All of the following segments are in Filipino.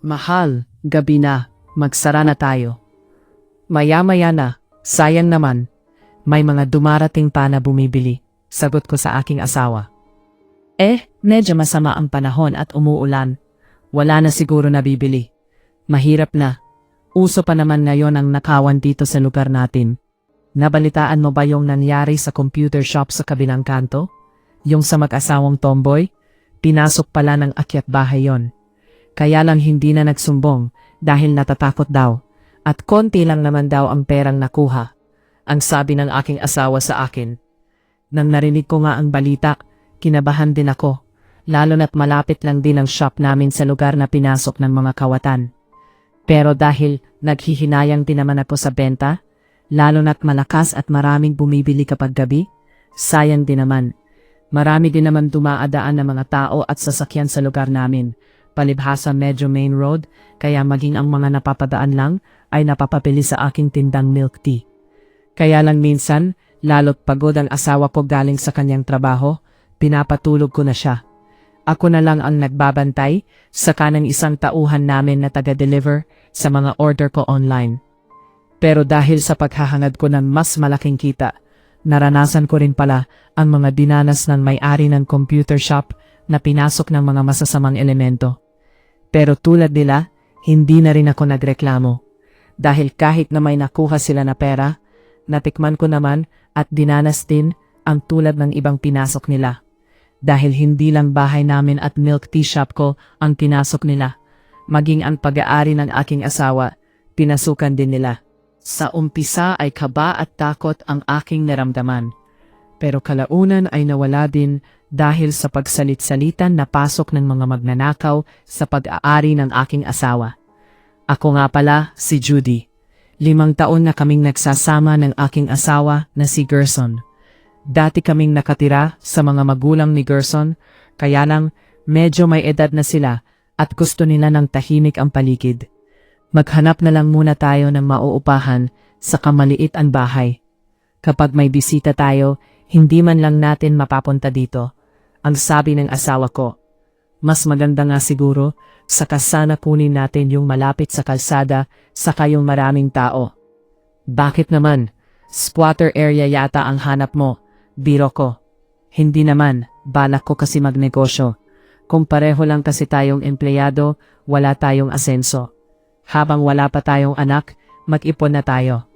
Mahal, gabi na, magsara na tayo. Maya-maya na, sayang naman, may mga dumarating pa na bumibili, sagot ko sa aking asawa. Medyo masama ang panahon at umuulan. Wala na siguro nabibili. Mahirap na. Uso pa naman ngayon ang nakawan dito sa lugar natin. Nabalitaan mo ba yung nangyari sa computer shop sa kabilang kanto? Yung sa mag-asawang tomboy? Pinasok pala ng akyat bahay yon. Kaya lang hindi na nagsumbong dahil natatakot daw. At konti lang naman daw ang perang nakuha. Ang sabi ng aking asawa sa akin. Nang narinig ko nga ang balita, kinabahan din ako. Lalo na't malapit lang din ang shop namin sa lugar na pinasok ng mga kawatan. Pero dahil naghihinayang din naman ako sa benta, lalo na't malakas at maraming bumibili kapag gabi, sayang din naman. Marami din naman dumaadaan ng mga tao at sasakyan sa lugar namin. Palibhasa medyo main road, kaya maging ang mga napapadaan lang ay napapabili sa aking tindang milk tea. Kaya lang minsan, lalo't pagod ang asawa ko galing sa kanyang trabaho, pinapatulog ko na siya. Ako na lang ang nagbabantay sa kanang isang tauhan namin na taga-deliver sa mga order ko online. Pero dahil sa paghahangad ko ng mas malaking kita, naranasan ko rin pala ang mga dinanas ng may-ari ng computer shop na pinasok ng mga masasamang elemento. Pero tulad nila, hindi na rin ako nagreklamo. Dahil kahit na may nakuha sila na pera, natikman ko naman at dinanas din ang tulad ng ibang pinasok nila. Dahil hindi lang bahay namin at milk tea shop ko ang pinasok nila, maging ang pag-aari ng aking asawa, pinasukan din nila. Sa umpisa ay kaba at takot ang aking naramdaman. Pero kalaunan ay nawala din dahil sa pagsalit-salitan na pasok ng mga magnanakaw sa pag-aari ng aking asawa. Ako nga pala si Judy. 5 taon na kaming nagsasama ng aking asawa na si Gerson. Dati kaming nakatira sa mga magulang ni Gerson, kaya lang medyo may edad na sila at gusto nila ng tahimik ang paligid. Maghanap na lang muna tayo ng mauupahan sa kamaliit ang bahay. Kapag may bisita tayo, hindi man lang natin mapapunta dito. Ang sabi ng asawa ko, mas maganda nga siguro, saka sana kunin natin yung malapit sa kalsada, saka yung maraming tao. Bakit naman? Squatter area yata ang hanap mo. Biro ko. Hindi naman, balak ko kasi magnegosyo. Kung pareho lang kasi tayong empleyado, wala tayong asenso. Habang wala pa tayong anak, mag-ipon na tayo.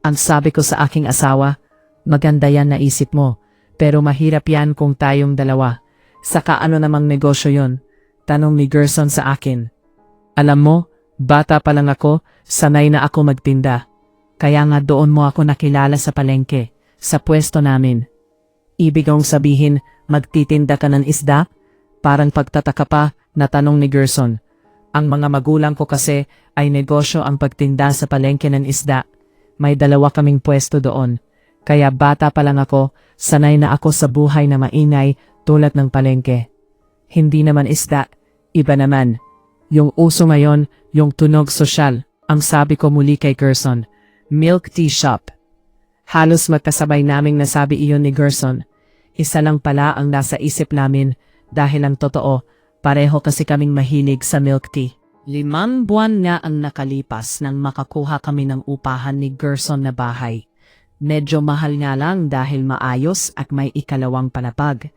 Ang sabi ko sa aking asawa, maganda yan na isip mo, pero mahirap yan kung tayong dalawa. Saka ano namang negosyo yon? Tanong ni Gerson sa akin. Alam mo, bata pa lang ako, sanay na ako magtinda. Kaya nga doon mo ako nakilala sa palengke, sa pwesto namin. Ibig kong sabihin, magtitinda ka ng isda? Parang pagtataka pa, natanong ni Gerson. Ang mga magulang ko kasi ay negosyo ang pagtinda sa palengke ng isda. May 2 kaming pwesto doon. Kaya bata pa lang ako, sanay na ako sa buhay na maingay tulad ng palengke. Hindi naman isda, iba naman. Yung uso ngayon, yung tunog sosyal, ang sabi ko muli kay Gerson. Milk tea shop. Halos magkasabay naming nasabi iyon ni Gerson. Isa lang pala ang nasa isip namin dahil ang totoo, pareho kasi kaming mahilig sa milk tea. 5 buwan nga ang nakalipas nang makakuha kami ng upahan ni Gerson na bahay. Medyo mahal nga lang dahil maayos at may ikalawang palapag.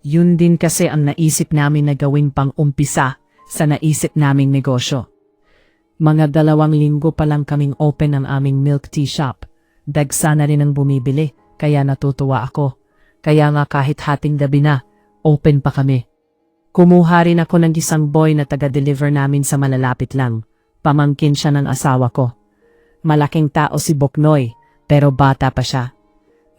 Yun din kasi ang naisip namin na gawin pang umpisa sa naisip naming negosyo. Mga 2 linggo pa lang kaming open ang aming milk tea shop. Dagsa na rin ang bumibili, kaya natutuwa ako. Kaya nga kahit hating gabi na, open pa kami. Kumuha rin ako ng isang boy na taga-deliver namin sa malalapit lang. Pamangkin siya ng asawa ko. Malaking tao si Boknoy, pero bata pa siya.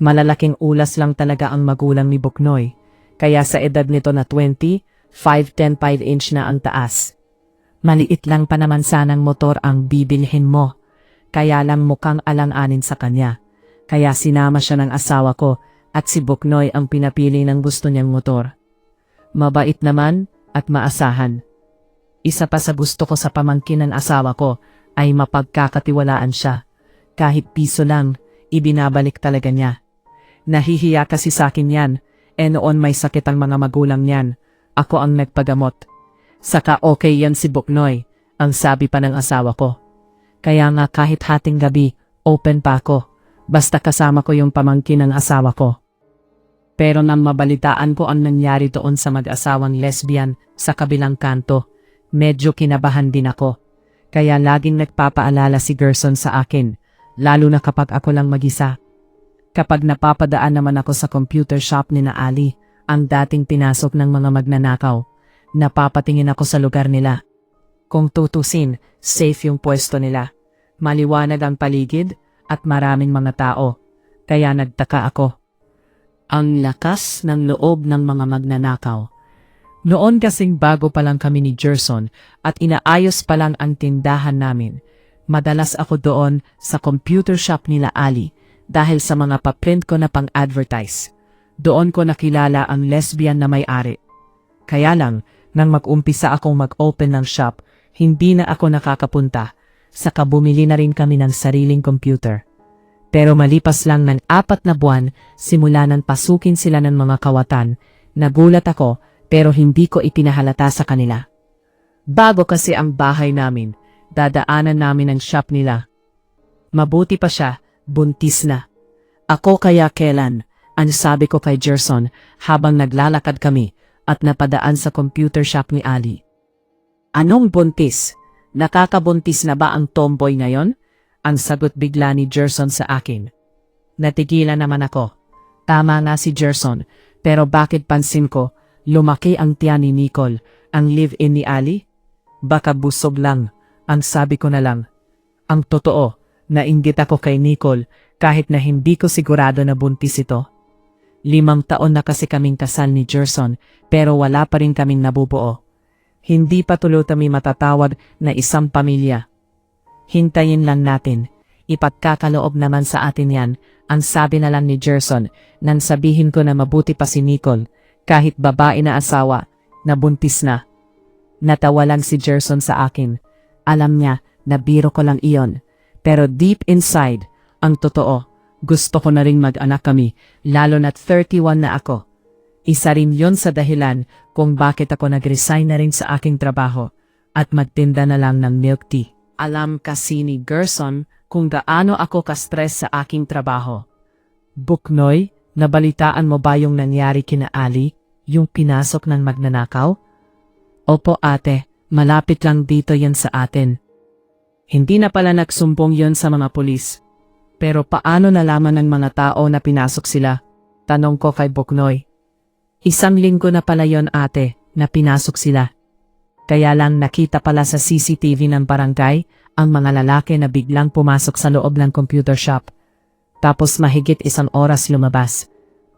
Malalaking ulas lang talaga ang magulang ni Boknoy. Kaya sa edad nito na 20, 5'10" 5" na ang taas. Maliit lang pa naman sanang motor ang bibilhin mo. Kaya lang mukhang alang-anin sa kanya. Kaya sinama siya ng asawa ko at si Boknoy ang pinapili ng gusto niyang motor. Mabait naman at maasahan. Isa pa sa gusto ko sa pamangkin ng asawa ko ay mapagkakatiwalaan siya. Kahit piso lang, ibinabalik talaga niya. Nahihiya kasi sa akin yan, noon may sakit ang mga magulang niyan. Ako ang nagpagamot. Saka okay yan si Boknoy. ang sabi pa ng asawa ko. Kaya nga kahit hating gabi, open pa ako, basta kasama ko yung pamangkin ng asawa ko. Pero nang mabalitaan ko ang nangyari doon sa mag-asawang lesbian sa kabilang kanto, medyo kinabahan din ako. Kaya laging nagpapaalala si Gerson sa akin, lalo na kapag ako lang mag-isa. Kapag napapadaan naman ako sa computer shop ni na Ali, ang dating pinasok ng mga magnanakaw, napapatingin ako sa lugar nila. Kung tutusin, safe yung pwesto nila. Maliwanag ang paligid at maraming mga tao, kaya nagtaka ako. Ang lakas ng loob ng mga magnanakaw. Noon kasing bago pa lang kami ni Gerson at inaayos pa lang ang tindahan namin, madalas ako doon sa computer shop nila Ali dahil sa mga paprint ko na pang-advertise. Doon ko nakilala ang lesbian na may-ari. Kaya lang, nang mag-umpisa akong mag-open ng shop, hindi na ako nakakapunta, saka bumili na rin kami ng sariling computer. Pero malipas lang ng 4 na buwan, simula nang pasukin sila ng mga kawatan, nagulat ako pero hindi ko ipinahalata sa kanila. Bago kasi ang bahay namin, dadaanan namin ang shop nila. Mabuti pa siya, buntis na. Ako kaya kailan, ang sabi ko kay Gerson habang naglalakad kami at napadaan sa computer shop ni Ali. Anong buntis? Nakakabuntis na ba ang tomboy ngayon? Ang sagot bigla ni Gerson sa akin. Natigilan naman ako. Tama nga si Gerson, pero bakit pansin ko, lumaki ang tiyan ni Nicole, ang live-in ni Ali? Baka busog lang, ang sabi ko na lang. Ang totoo, nainggit ako kay Nicole kahit na hindi ko sigurado na buntis ito. 5 taon na kasi kaming kasal ni Gerson pero wala pa rin kaming nabubuo. Hindi pa tuloy kami matatawad na isang pamilya. Hintayin lang natin. Ipagkakaloob naman sa atin yan, ang sabi na lang ni Gerson nang sabihin ko na mabuti pa si Nicole kahit babae na asawa, na buntis na. Natawa lang si Gerson sa akin. Alam niya na biro ko lang iyon. Pero deep inside, ang totoo, gusto ko na ring mag-anak kami, lalo na't 31 na ako. Isa rin yon sa dahilan kung bakit ako nag-resign na rin sa aking trabaho at magtinda na lang ng milk tea. Alam kasi ni Gerson kung gaano ako ka-stress sa aking trabaho. Buknoy, nabalitaan mo ba yung nangyari kina Ali, yung pinasok ng magnanakaw? Opo ate, malapit lang dito yan sa atin. Hindi na pala nagsumbong yon sa mga pulis. Pero paano nalaman ng mga tao na pinasok sila? Tanong ko kay Buknoy. 1 linggo na pala yon ate, na pinasok sila. Kaya lang nakita pala sa CCTV ng barangay ang mga lalaki na biglang pumasok sa loob ng computer shop. Tapos mahigit 1 oras lumabas.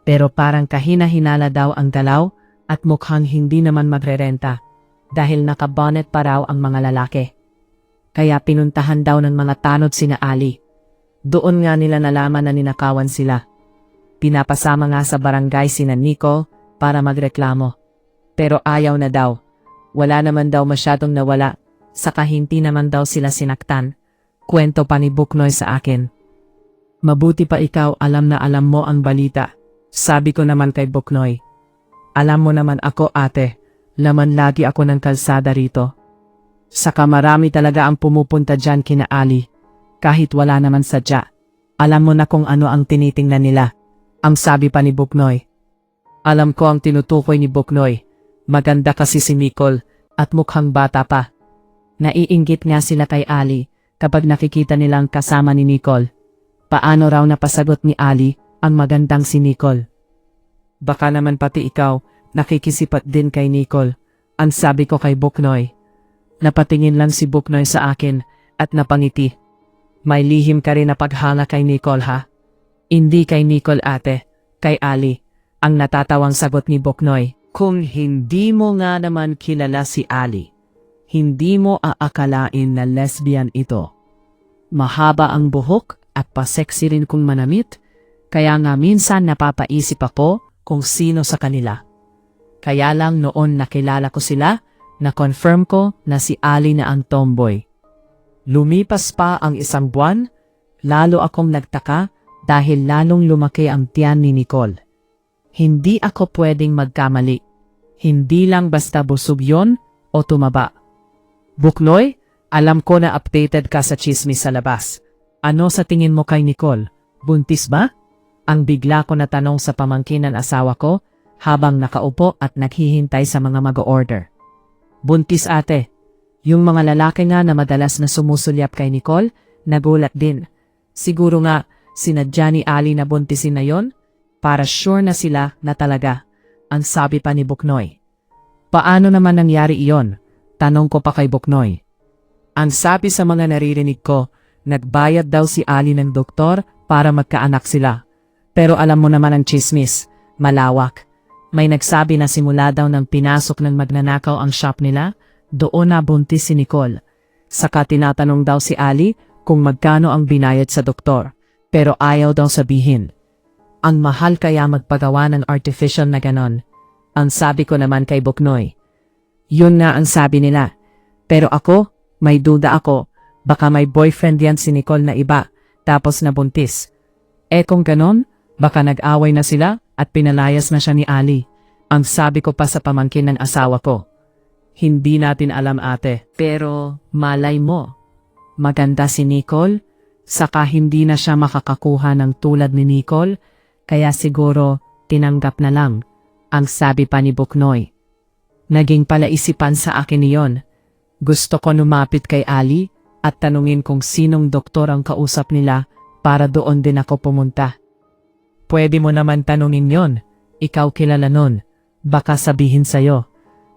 Pero parang kahina-hinala daw ang galaw at mukhang hindi naman magrerenta dahil nakabonet pa raw ang mga lalaki. Kaya pinuntahan daw ng mga tanod sina Ali. Doon nga nila nalaman na ninakawan sila. Pinapasama nga sa barangay sina Nicole para magreklamo. Pero ayaw na daw. Wala naman daw masyadong nawala, saka hindi naman daw sila sinaktan. Kwento pa ni Buknoy sa akin. Mabuti pa ikaw alam na alam mo ang balita. Sabi ko naman kay Buknoy. Alam mo naman ako ate, laman lagi ako ng kalsada rito. Saka marami talaga ang pumupunta dyan kina Ali. Kahit wala naman sadya. Alam mo na kung ano ang tinitingnan nila. Ang sabi pa ni Buknoy. Alam ko ang tinutukoy ni Buknoy. Maganda kasi si Nicole at mukhang bata pa. Naiinggit nga sila kay Ali kapag nakikita nilang kasama ni Nicole. Paano raw napasagot ni Ali ang magandang si Nicole? Baka naman pati ikaw nakikisipat din kay Nicole, ang sabi ko kay Buknoy. Napatingin lang si Buknoy sa akin at napangiti. May lihim ka rin na paghala kay Nicole ha? Hindi kay Nicole ate, kay Ali, ang natatawang sagot ni Buknoy. Kung hindi mo nga naman kilala si Ali, hindi mo aakalain na lesbian ito. Mahaba ang buhok at pa-sexy rin kung manamit, kaya nga minsan napapaisip ako kung sino sa kanila. Kaya lang noon nakilala ko sila, na-confirm ko na si Ali na ang tomboy. Lumipas pa ang 1 buwan, lalo akong nagtaka dahil lalong lumaki ang tiyan ni Nicole. Hindi ako pwedeng magkamali. Hindi lang basta busog yon o tumaba. Buknoy, Alam ko na updated ka sa chismis sa labas. Ano sa tingin mo kay Nicole? Buntis ba? Ang bigla ko na tanong sa pamangkin ng asawa ko habang nakaupo at naghihintay sa mga mag-order. Buntis ate. Yung mga lalaki nga na madalas na sumusulyap kay Nicole, nagulat din. Siguro nga, sinadya ni Ali na buntisin na yon para sure na sila na talaga. Ang sabi pa ni Buknoy. Paano naman nangyari iyon? Tanong ko pa kay Buknoy. Ang sabi sa mga naririnig ko, nagbayad daw si Ali ng doktor para magkaanak sila. Pero alam mo naman ang chismis, malawak. May nagsabi na simula daw ng pinasok ng magnanakaw ang shop nila, doon na buntis si Nicole. Saka tinatanong daw si Ali kung magkano ang binayad sa doktor, pero ayaw daw sabihin. Ang mahal kaya magpagawa ng artificial na ganon. Ang sabi ko naman kay Buknoy. Yun na ang sabi nila. Pero ako, may duda ako, baka may boyfriend yan si Nicole na iba, tapos nabuntis. Kung ganon, baka nag-away na sila at pinalayas na siya ni Ali. Ang sabi ko pa sa pamangkin ng asawa ko. Hindi natin alam ate, pero malay mo. Maganda si Nicole, saka hindi na siya makakakuha ng tulad ni Nicole, kaya siguro tinanggap na lang. Ang sabi pa ni Buknoy. Naging palaisipan sa akin iyon. Gusto ko lumapit kay Ali at tanungin kung sinong doktor ang kausap nila para doon din ako pumunta. Pwede mo naman tanungin yon. Ikaw kilala nun. Baka sabihin sa'yo.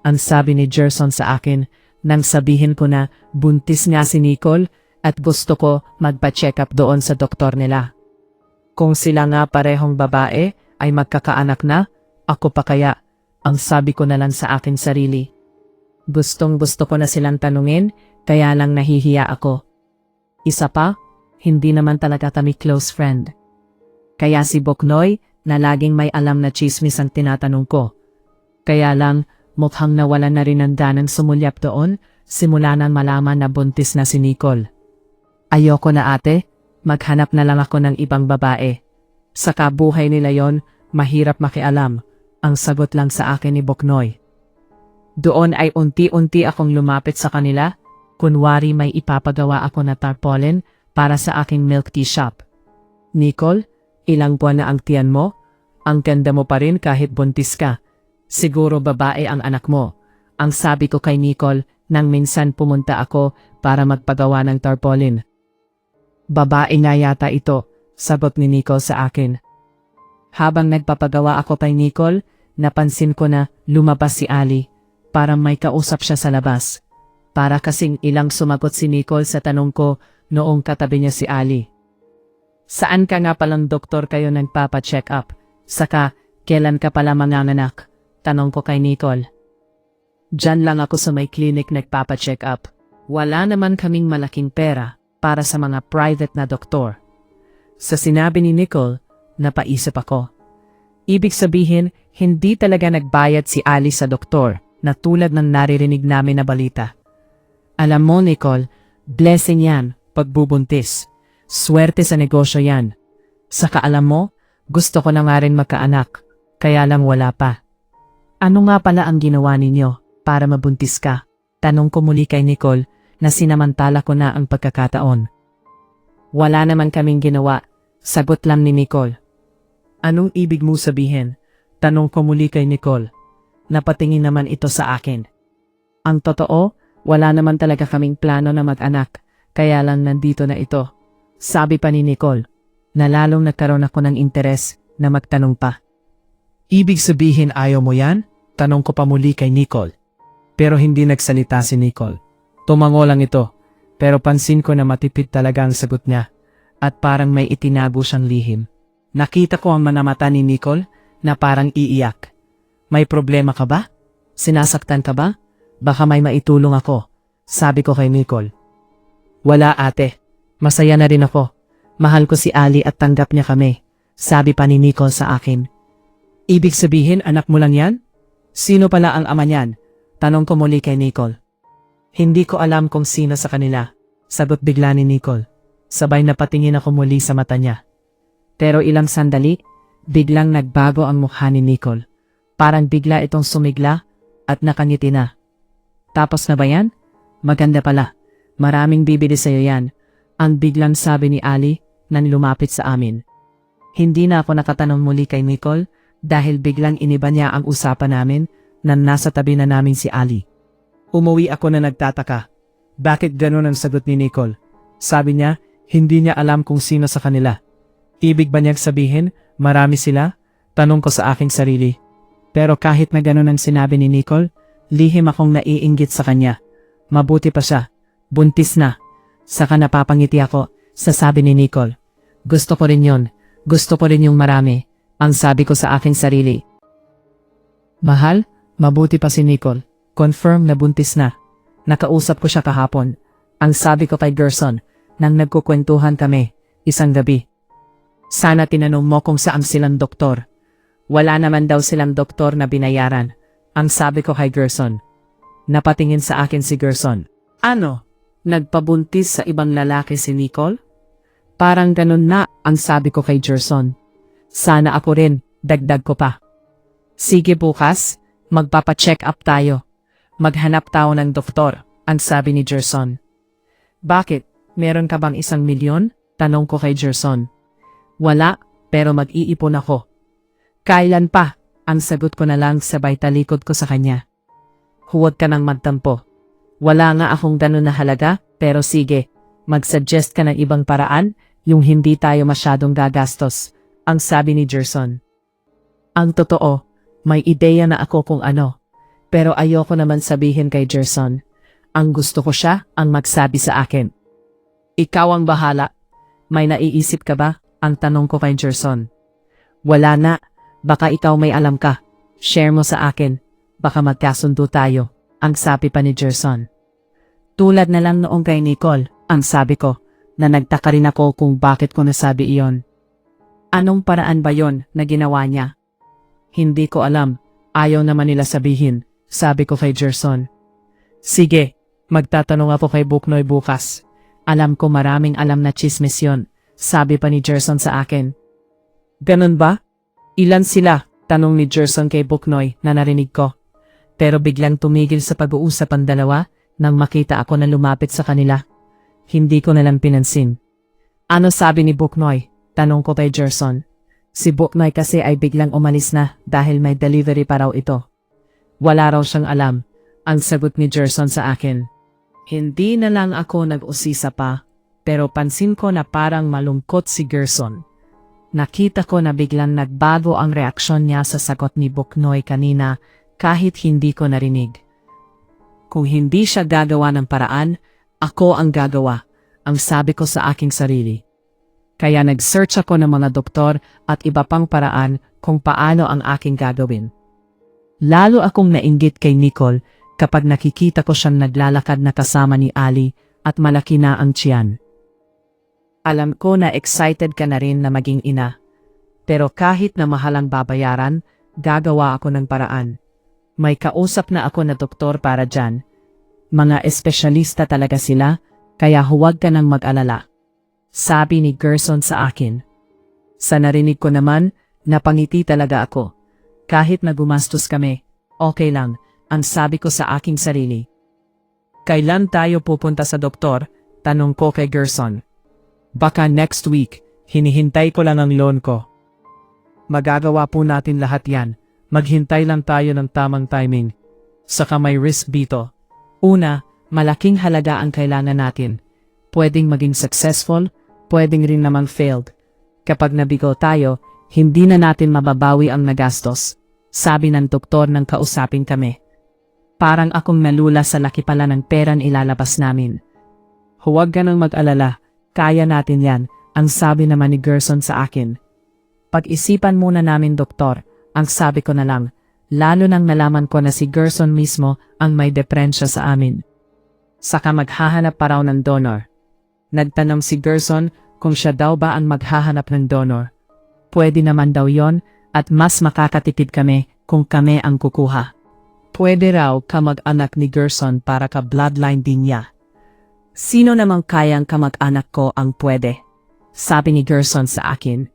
Ang sabi ni Gerson sa akin nang sabihin ko na buntis nga si Nicole at gusto ko magpa-check up doon sa doktor nila. Kung sila nga parehong babae ay magkakaanak na, ako pa kaya, ang sabi ko na lang sa akin sarili. Gustong gusto ko na silang tanungin, kaya lang nahihiya ako. Isa pa, hindi naman talaga kami close friend. Kaya si Buknoy na laging may alam na chismis ang tinatanong ko. Kaya lang, mukhang nawalan na rin ang ganang sumulyap doon, simula nang malaman na buntis na si Nicole. Ayoko na ate, maghanap na lang ako ng ibang babae. Sa kabuhay nila yon, mahirap makialam. Ang sagot lang sa akin ni Buknoy. Doon ay unti-unti akong lumapit sa kanila, kunwari may ipapagawa ako na tarpaulin para sa aking milk tea shop. Nicole, ilang buwan na ang tiyan mo? Ang ganda mo pa rin kahit buntis ka. Siguro babae ang anak mo. Ang sabi ko kay Nicole nang minsan pumunta ako para magpagawa ng tarpaulin. Babae nga yata ito, sagot ni Nicole sa akin. Habang nagpapagawa ako kay Nicole, napansin ko na lumabas si Ali. Parang may kausap siya sa labas. Para kasing ilang sumagot si Nicole sa tanong ko noong katabi niya si Ali. Saan ka nga palang doktor kayo nagpapa-check up? Saka, kailan ka pala manganganak? Tanong ko kay Nicole. Diyan lang ako sa may clinic nagpapa-check up. Wala naman kaming malaking pera para sa mga private na doktor. Sa sinabi ni Nicole, napaisip ako. Ibig sabihin, hindi talaga nagbayad si Ali sa doktor na tulad ng naririnig namin na balita. Alam mo Nicole, blessing yan pagbubuntis. Swerte sa negosyo yan. Saka alam mo, gusto ko na nga rin magkaanak, kaya lang wala pa. Ano nga pala ang ginawa ninyo para mabuntis ka? Tanong ko muli kay Nicole na sinamantala ko na ang pagkakataon. Wala naman kaming ginawa, sagot lang ni Nicole. Anong ibig mo sabihin? Tanong ko muli kay Nicole. Napatingin naman ito sa akin. Ang totoo, wala naman talaga kaming plano na mag-anak, kaya lang nandito na ito. Sabi pa ni Nicole, na lalong nagkaroon ako ng interes na magtanong pa. Ibig sabihin ayaw mo yan? Tanong ko pa muli kay Nicole. Pero hindi nagsalita si Nicole. Tumango lang ito, pero pansin ko na matipid talaga ang sagot niya, at parang may itinago siyang lihim. Nakita ko ang manamata ni Nicole na parang iiyak. May problema ka ba? Sinasaktan ka ba? Baka may maitulong ako, sabi ko kay Nicole. Wala ate, masaya na rin ako. Mahal ko si Ali at tanggap niya kami, sabi pa ni Nicole sa akin. Ibig sabihin anak mo lang yan? Sino pala ang ama niyan? Tanong ko muli kay Nicole. Hindi ko alam kung sino sa kanila, sagot bigla ni Nicole. Sabay na patingin ako muli sa mata niya. Pero ilang sandali, biglang nagbago ang mukha ni Nicole. Parang bigla itong sumigla at nakangiti na. Tapos na ba yan? Maganda pala. Maraming bibili sa'yo yan. Ang biglang sabi ni Ali nang lumapit sa amin. Hindi na ako nakatanong muli kay Nicole dahil biglang iniba niya ang usapan namin na nasa tabi na namin si Ali. Umuwi ako na nagtataka. Bakit ganun ang sagot ni Nicole? Sabi niya, hindi niya alam kung sino sa kanila. Ibig ba niyang sabihin, marami sila? Tanong ko sa aking sarili. Pero kahit na ganun ang sinabi ni Nicole, lihim akong naiinggit sa kanya. Mabuti pa siya. Buntis na. Saka napapangiti ako, sasabi ni Nicole. Gusto ko rin yon. Gusto ko rin yung marami. Ang sabi ko sa aking sarili. Mahal, mabuti pa si Nicole. Confirm na buntis na. Nakausap ko siya kahapon. Ang sabi ko kay Gerson, nang nagkukwentuhan kami, isang gabi. Sana tinanong mo kung saan silang doktor. Wala naman daw silang doktor na binayaran. Ang sabi ko kay Gerson. Napatingin sa akin si Gerson. Ano? Nagpabuntis sa ibang lalaki si Nicole? Parang ganun na ang sabi ko kay Gerson. Sana ako rin, dagdag ko pa. Sige bukas, magpapa-check up tayo. Maghanap tayo ng doktor, ang sabi ni Gerson. Bakit? Meron ka bang 1 milyon? Tanong ko kay Gerson. Wala, pero mag-iipon ako. Kailan pa? Ang sagot ko na lang sabay talikod ko sa kanya. Huwag ka nang magtampo. Wala nga akong ganun na halaga, pero sige, mag-suggest ka ng ibang paraan, yung hindi tayo masyadong gagastos, ang sabi ni Gerson. Ang totoo, may ideya na ako kung ano, pero ayoko naman sabihin kay Gerson. Ang gusto ko siya ang magsabi sa akin. Ikaw ang bahala. May naiisip ka ba? Ang tanong ko kay Gerson. Wala na, baka ikaw may alam ka. Share mo sa akin, baka magkasundo tayo, ang sabi pa ni Gerson. Tulad na lang noong kay Nicole, ang sabi ko, na nagtaka rin ako kung bakit ko nasabi iyon. Anong paraan ba yon na ginawa niya? Hindi ko alam, ayaw naman nila sabihin, sabi ko kay Gerson. Sige, magtatanong ako kay Buknoy bukas. Alam ko maraming alam na chismis yon, sabi pa ni Gerson sa akin. Ganun ba? Ilan sila? Tanong ni Gerson kay Buknoy na narinig ko. Pero biglang tumigil sa pag-uusap ang dalawa nang makita ako na lumapit sa kanila. Hindi ko nalang pinansin. Ano sabi ni Buknoy? Tanong ko kay Gerson. Si Buknoy kasi ay biglang umalis na dahil may delivery pa raw ito. Wala raw siyang alam, ang sagot ni Gerson sa akin. Hindi na lang ako nag-usisa pa, pero pansin ko na parang malungkot si Gerson. Nakita ko na biglang nagbago ang reaksyon niya sa sagot ni Buknoy kanina kahit hindi ko narinig. Kung hindi siya gagawa ng paraan, ako ang gagawa, ang sabi ko sa aking sarili. Kaya nag-search ako ng mga doktor at iba pang paraan kung paano ang aking gagawin. Lalo akong nainggit kay Nicole kapag nakikita ko siyang naglalakad na kasama ni Ali at malaki na ang tiyan. Alam ko na excited ka na rin na maging ina. Pero kahit na mahalang babayaran, gagawa ako ng paraan. May kausap na ako na doktor para dyan. Mga espesyalista talaga sila, kaya huwag ka nang mag-alala. Sabi ni Gerson sa akin. Sa narinig ko naman, napangiti talaga ako. Kahit na gumastos kami, okay lang, ang sabi ko sa aking sarili. Kailan tayo pupunta sa doktor? Tanong ko kay Gerson. Baka next week, hinihintay ko lang ang loan ko. Magagawa po natin lahat yan. Maghintay lang tayo ng tamang timing. Saka may risk dito. Una, malaking halaga ang kailangan natin. Pwedeng maging successful, pwedeng rin namang failed. Kapag nabigo tayo, hindi na natin mababawi ang nagastos. Sabi ng doktor nang kausapin kami. Parang akong nalula sa laki pala ng perang ilalabas namin. Huwag ka nang mag-alala, kaya natin yan, ang sabi naman ni Gerson sa akin. Pag-isipan muna namin doktor, ang sabi ko na lang, lalo nang nalaman ko na si Gerson mismo ang may deprensya sa amin. Saka maghahanap pa raw ng donor. Nagtanong si Gerson kung siya daw ba ang maghahanap ng donor. Pwede naman daw yon at mas makakatipid kami kung kami ang kukuha. Pwede raw kamag-anak ni Gerson para ka bloodline din niya. Sino namang kayang kamag-anak ko ang pwede? Sabi ni Gerson sa akin.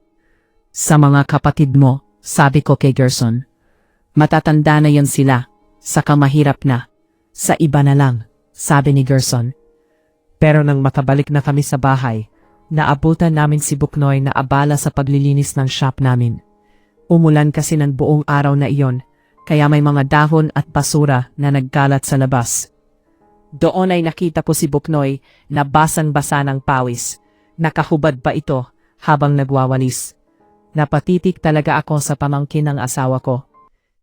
Sa mga kapatid mo, sabi ko kay Gerson. Matatanda na yon sila, saka mahirap na. Sa iba na lang, sabi ni Gerson. Pero nang makabalik na kami sa bahay, naabutan namin si Buknoy na abala sa paglilinis ng shop namin. Umulan kasi ng buong araw na iyon, kaya may mga dahon at basura na nagkalat sa labas. Doon ay nakita ko si Buknoy na basang-basa ng pawis. Nakahubad pa ito habang nagwawalis. Napatitik talaga ako sa pamangkin ng asawa ko.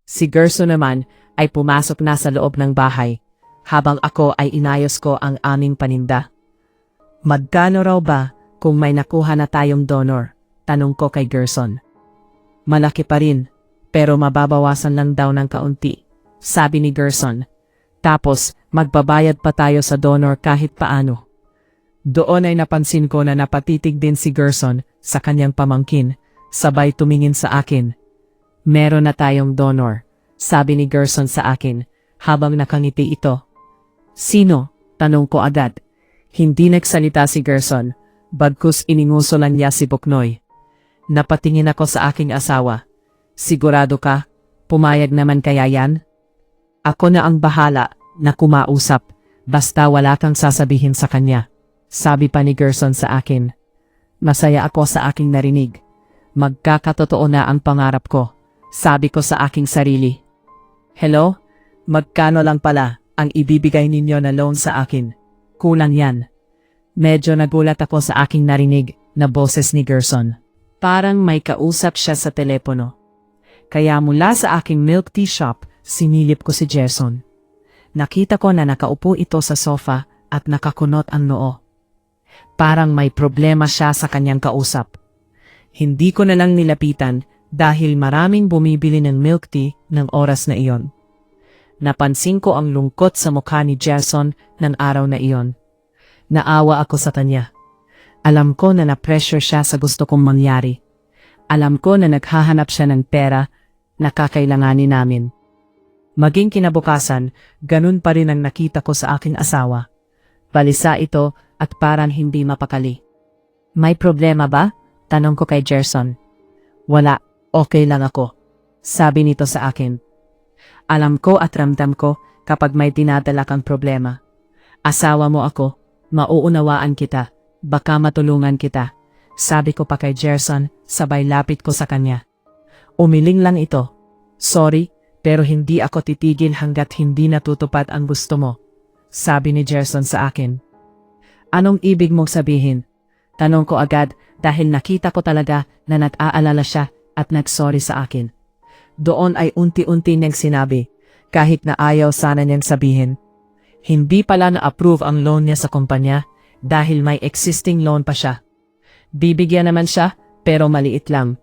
Si Gerson naman ay pumasok na sa loob ng bahay, habang ako ay inayos ko ang aming paninda. Magkano raw ba kung may nakuha na tayong donor? Tanong ko kay Gerson. Malaki pa rin, pero mababawasan lang daw ng kaunti, sabi ni Gerson. Tapos, magbabayad pa tayo sa donor kahit paano. Doon ay napansin ko na napatitig din si Gerson sa kanyang pamangkin, sabay tumingin sa akin. Meron na tayong donor, sabi ni Gerson sa akin, habang nakangiti ito. Sino? Tanong ko agad. Hindi nagsalita si Gerson, bagkus iningusolan niya si Buknoy. Napatingin ako sa aking asawa. Sigurado ka? Pumayag naman kaya yan? Ako na ang bahala na kumausap, basta wala kang sasabihin sa kanya. Sabi pa ni Gerson sa akin. Masaya ako sa aking narinig. Magkakatotoo na ang pangarap ko, sabi ko sa aking sarili. Hello? Magkano lang pala ang ibibigay ninyo na loan sa akin? Kulang yan. Medyo nagulat ako sa aking narinig na boses ni Gerson. Parang may kausap siya sa telepono. Kaya mula sa aking milk tea shop, sinilip ko si Gerson. Nakita ko na nakaupo ito sa sofa at nakakunot ang noo. Parang may problema siya sa kanyang kausap. Hindi ko na lang nilapitan dahil maraming bumibili ng milk tea ng oras na iyon. Napansin ko ang lungkot sa mukha ni Gerson ng araw na iyon. Naawa ako sa kanya. Alam ko na na-pressure siya sa gusto kong mangyari. Alam ko na naghahanap siya ng pera na kakailanganin namin. Maging kinabukasan, ganun pa rin ang nakita ko sa aking asawa. Balisa ito at parang hindi mapakali. May problema ba? Tanong ko kay Gerson. Wala, okay lang ako. Sabi nito sa akin. Alam ko at ramdam ko kapag may dinadala kang problema. Asawa mo ako, mauunawaan kita, baka matulungan kita. Sabi ko pa kay Gerson, sabay lapit ko sa kanya. Umiling lang ito. Sorry, pero hindi ako titigil hanggat hindi natutupad ang gusto mo. Sabi ni Gerson sa akin. Anong ibig mong sabihin? Tanong ko agad dahil nakita ko talaga na nag-aalala siya at nag-sorry sa akin. Doon ay unti-unti niyang sinabi, kahit na ayaw sana niyang sabihin. Hindi pala na-approve ang loan niya sa kumpanya dahil may existing loan pa siya. Bibigyan naman siya pero maliit lang.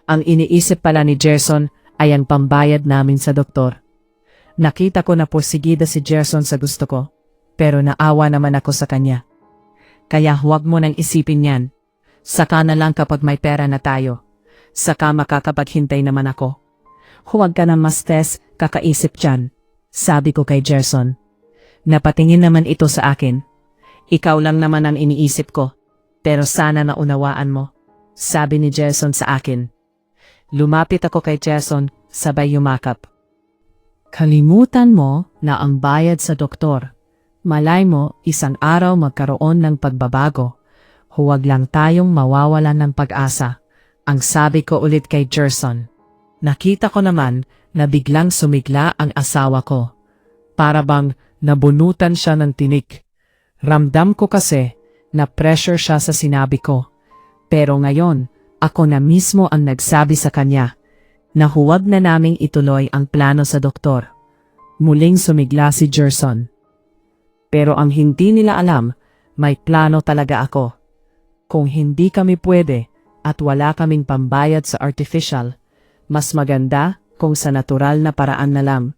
Ang iniisip pala ni Gerson ay ang pambayad namin sa doktor. Nakita ko na porsigida si Gerson sa gusto ko, pero naawa naman ako sa kanya. Kaya huwag mo nang isipin yan. Saka na lang kapag may pera na tayo. Saka makakapaghintay naman ako. Huwag ka na mas-stress, kakaisip dyan. Sabi ko kay Gerson. Napatingin naman ito sa akin. Ikaw lang naman ang iniisip ko, pero sana naunawaan mo. Sabi ni Gerson sa akin. Lumapit ako kay Gerson, sabay yumakap. Kalimutan mo na ang bayad sa doktor. Malay mo, isang araw magkaroon ng pagbabago. Huwag lang tayong mawawalan ng pag-asa. Ang sabi ko ulit kay Gerson. Nakita ko naman na biglang sumigla ang asawa ko. Para bang nabunutan siya ng tinik. Ramdam ko kasi na pressure siya sa sinabi ko. Pero ngayon, ako na mismo ang nagsabi sa kanya na huwag na naming ituloy ang plano sa doktor. Muling sumigla si Gerson. Pero ang hindi nila alam, may plano talaga ako. Kung hindi kami pwede at wala kaming pambayad sa artificial, mas maganda kung sa natural na paraan na lang.